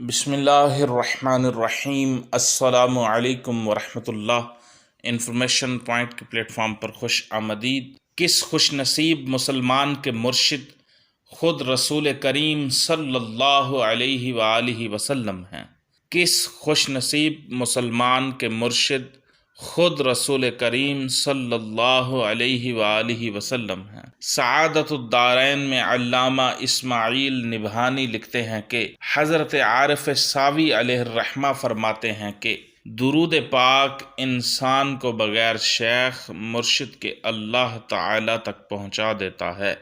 بسم اللہ الرحمن الرحیم۔ السلام علیکم ورحمۃ اللہ۔ انفارمیشن پوائنٹ کے پلیٹ فارم پر خوش آمدید۔ کس خوش نصیب مسلمان کے مرشد خود رسول کریم صلی اللہ علیہ وآلہ وسلم ہیں؟ کس خوش نصیب مسلمان کے مرشد خود رسول کریم صلی اللہ علیہ وآلہ وسلم ہیں؟ سعادت الدارین میں علامہ اسماعیل نبہانی لکھتے ہیں کہ حضرت عارف ساوی علیہ الرحمہ فرماتے ہیں کہ درود پاک انسان کو بغیر شیخ مرشد کے اللہ تعالی تک پہنچا دیتا ہے،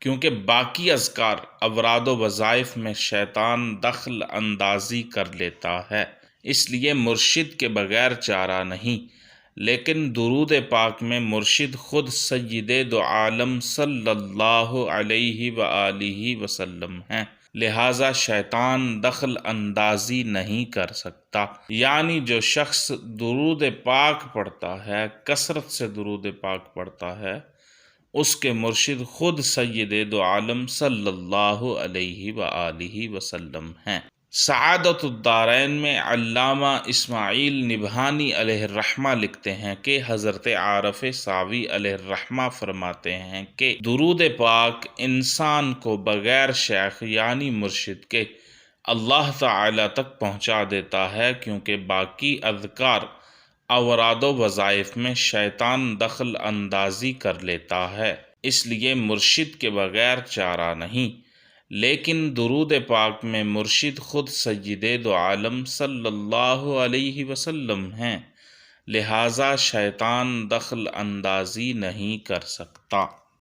کیونکہ باقی اذکار اوراد و وظائف میں شیطان دخل اندازی کر لیتا ہے، اس لیے مرشد کے بغیر چارہ نہیں۔ لیکن درود پاک میں مرشد خود سید دو عالم صلی اللہ علیہ وآلہ وسلم ہیں، لہٰذا شیطان دخل اندازی نہیں کر سکتا۔ یعنی جو شخص درود پاک پڑھتا ہے، کثرت سے درود پاک پڑھتا ہے، اس کے مرشد خود سید دو عالم صلی اللہ علیہ وآلہ وسلم ہیں۔ سعادت الدارین میں علامہ اسماعیل نبہانی علیہ الرحمہ لکھتے ہیں کہ حضرت عارف ساوی علیہ الرحمہ فرماتے ہیں کہ درود پاک انسان کو بغیر شیخ یعنی مرشد کے اللہ تعالی تک پہنچا دیتا ہے، کیونکہ باقی اذکار اوراد و وظائف میں شیطان دخل اندازی کر لیتا ہے، اس لیے مرشد کے بغیر چارہ نہیں۔ لیکن درود پاک میں مرشد خود سید دو عالم صلی اللہ علیہ وسلم ہیں، لہٰذا شیطان دخل اندازی نہیں کر سکتا۔